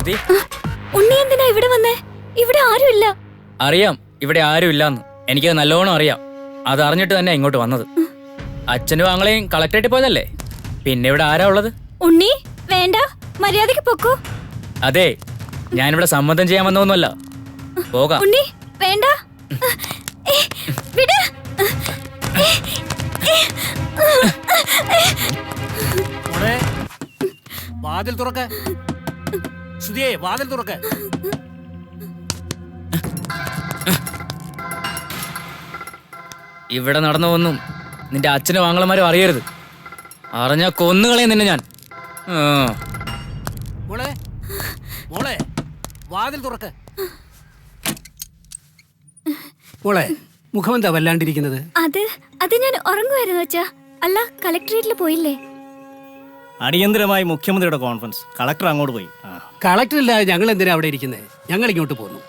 ശ്രുതി, ഉണ്ണി എന്തിനാ ഇവിടെ വന്നേ? ഇവിടെ ആരുമില്ല. അറിയാം ഇവിടെ ആരും ഇല്ലാന്ന്. എനിക്കത് നല്ലോണം അറിയാം. അത് അറിഞ്ഞിട്ട് തന്നെ ഇങ്ങോട്ട് വന്നത്. അച്ഛനും ആങ്ങളെയും കളക്ടറേറ്റിൽ പോയതല്ലേ, പിന്നെ ഇവിടെ ആരാ ഉള്ളത്? ഉണ്ണി വേണ്ട, മര്യാദക്ക് പൊക്കോ. അതെ, ഞാനിവിടെ സമ്മതം ചെയ്യാൻ വന്നൊന്നുമല്ല. പോകാം. ഉണ്ണി വേണ്ട, വിട്. വാതിൽ തുറക്ക. ശ്രുതിയെ വാതിൽ തുറക്ക. ഇവിടെ നടന്നതൊന്നും നിന്റെ അച്ഛനും ആങ്ങളമാരും അറിയരുത്. അറിഞ്ഞാ കൊന്നുകളയും നിന്നെ ഞാൻ. മോളെ മോളെ വാതിൽ തുറക്ക. മോളെ മുഖമെന്താ വല്ലാണ്ടിരിക്കുന്നത്? അത് ഞാൻ ഉറങ്ങുമായിരുന്നു അച്ഛാ. അല്ല, കളക്ടറേറ്റിൽ പോയില്ലേ? അടിയന്തരമായി മുഖ്യമന്ത്രിയുടെ കോൺഫറൻസ്, കളക്ടർ അങ്ങോട്ട് പോയി. കളക്ടറില്ലാതെ ഞങ്ങൾ എന്തിനാ അവിടെ ഇരിക്കുന്നത്? ഞങ്ങൾ ഇങ്ങോട്ട് പോന്നു.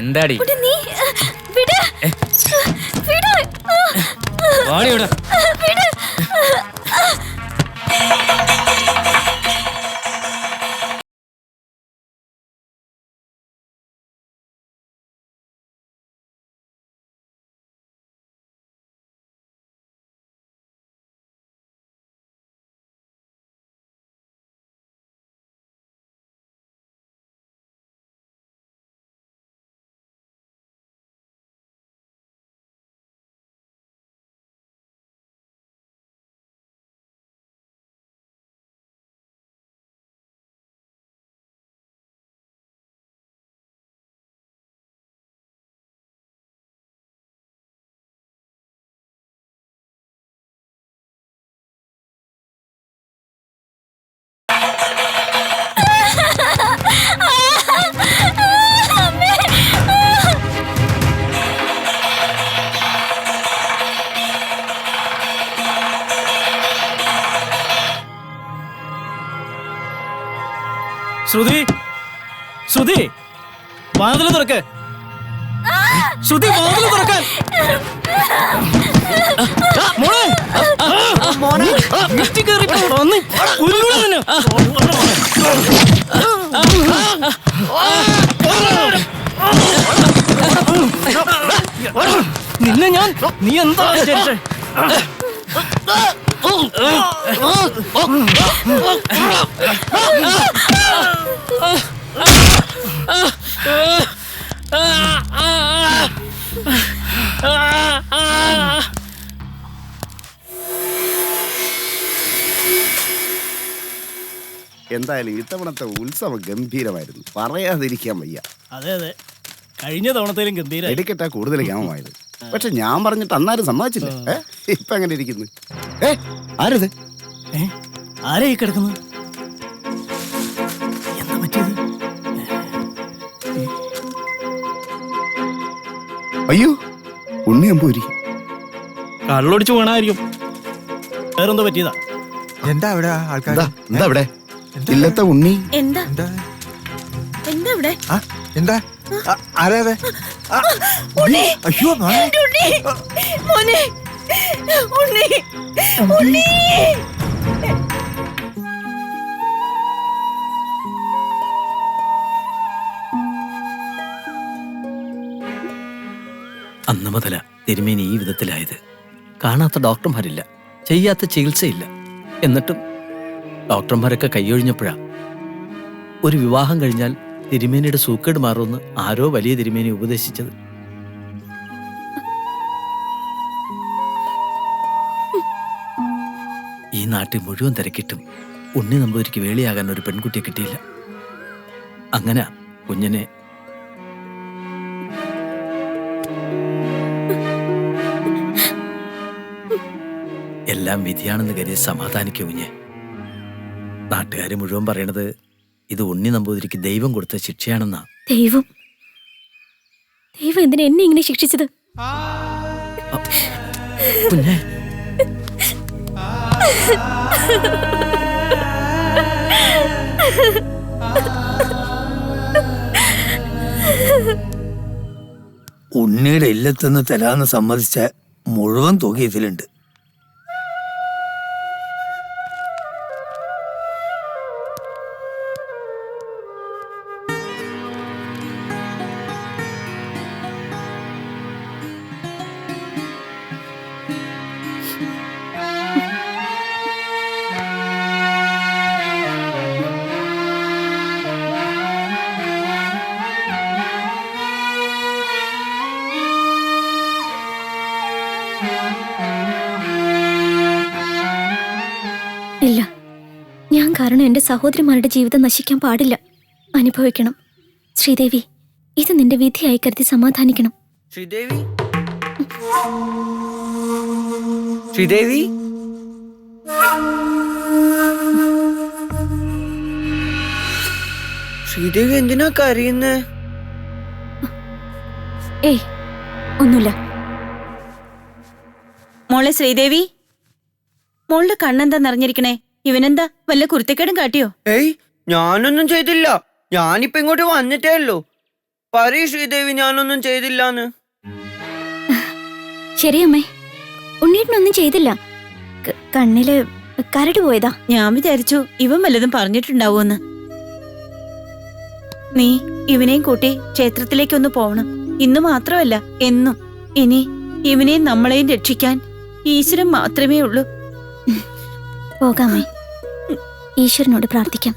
എന്താടി? നീ വിട്, വിട്, വാടിയോടാ. വിട്. ശ്രുതി, ശ്രുതി വാതിൽ തുറക്ക്. ശ്രുതി വാതിൽ തുറക്കാൻ. നിന്നെ ഞാൻ, നീ എന്താ വിചാരിച്ചേ? എന്തായാലും ഇത്തവണത്തെ ഉത്സവം ഗംഭീരമായിരുന്നു, പറയാതിരിക്കാൻ വയ്യ. അതെ അതെ, കഴിഞ്ഞ തവണത്തേലും ഗംഭീര. വെടിക്കെട്ടാ കൂടുതൽ ഗ്രാമമായത്. പക്ഷെ ഞാൻ പറഞ്ഞിട്ട് അന്നാരും സമ്മതിച്ചില്ല. ഇപ്പൊ എങ്ങനെ ഇരിക്കുന്നു? ആരത്? ആരാ ഈ കിടക്കുന്നത്? എന്താ പറ്റിയത്? അയ്യോ, ഉണ്ണിയമ്പൂരി കള്ളൊടിച്ചു വീണായിരിക്കും. വേറെന്തോ പറ്റിയതാ? എന്താ അവിടെ ആൾക്കാർ? എന്താ അവിടെ? ഇല്ലത്തെ ഉണ്ണി. എന്താ എന്താ ഇവിടെ? എന്താ ആരാ? അയ്യോ മോനെ, ഉണ്ണി, ഉണ്ണി. അന്ന് മുതല തിരുമേനി ഈ വിധത്തിലായത്. കാണാത്ത ഡോക്ടർമാരില്ല, ചെയ്യാത്ത ചികിത്സയില്ല. എന്നിട്ടും ഡോക്ടർമാരൊക്കെ കൈയൊഴിഞ്ഞപ്പോഴാ ഒരു വിവാഹം കഴിഞ്ഞാൽ തിരുമേനിയുടെ സൂക്കേട് മാറുമെന്ന് ആരോ വലിയ തിരുമേനി ഉപദേശിച്ചത്. ഈ നാട്ടിൽ മുഴുവൻ തിരക്കിട്ടും ഉണ്ണി നമ്പൂതിരിക്ക് വേളിയാകാൻ ഒരു പെൺകുട്ടിയെ കിട്ടിയില്ല. അങ്ങനെ കുഞ്ഞിനെ എല്ലാം വിധിയാണെന്ന് കരുതി സമാധാനിക്കും കുഞ്ഞെ. നാട്ടുകാർ മുഴുവൻ പറയണത് ഇത് ഉണ്ണി നമ്പൂതിരിക്ക് ദൈവം കൊടുത്ത ശിക്ഷയാണെന്നാ. ദൈവം ദൈവം എന്തിനാ എന്നെ ഇങ്ങനെ ശിക്ഷിച്ചത്? കുഞ്ഞെ, ഉണ്ണിയുടെ ഇല്ലത്തുനിന്ന് തരാന്ന് സമ്മതിച്ച മുഴുവൻ തുക ഇതിലുണ്ട്. ഇല്ല, ഞാൻ കാരണം എന്റെ സഹോദരിമാരുടെ ജീവിതം നശിക്കാൻ പാടില്ല. അനുഭവിക്കണം. ശ്രീദേവി, ഇത് നിന്റെ വിധിയായി കരുതി സമാധാനിക്കണം. ശ്രീദേവി, ശ്രീദേവി, ശ്രീദേവി എന്തിനാ കരയുന്നേ? ഏയ്, ഒന്നുമില്ല. മോളെ ശ്രീദേവി, മോളുടെ കണ്ണെന്താ നിറഞ്ഞിരിക്കണേ? ഇവനെന്താ വല്ല കുരുത്തക്കേടും കാട്ടിയോ? ഏയ്, ഞാനൊന്നും ചെയ്തില്ല. ഞാനിപ്പോ ഇങ്ങോട്ട് വന്നിട്ടേ ഉള്ളൂ. പറയൂ ശ്രീദേവി, ഞാനൊന്നും ചെയ്തില്ലാന്ന്. ശരിയമ്മേ, ഉണ്ണീട്ടനൊന്നും ചെയ്തില്ല. കണ്ണില് കരട് പോയതാ. ഞാൻ വിചാരിച്ചു ഇവൻ വല്ലതും പറഞ്ഞിട്ടുണ്ടാവൂന്ന്. നീ ഇവനെയും കൂട്ടി ക്ഷേത്രത്തിലേക്കൊന്ന് പോവണം. ഇന്ന് മാത്രമല്ല, എന്നും. ഇനി ഇവനെയും നമ്മളെയും രക്ഷിക്കാൻ ഈശ്വരൻ മാത്രമേ ഉള്ളൂ. പോകാമേ, ഈശ്വരനോട് പ്രാർത്ഥിക്കാം.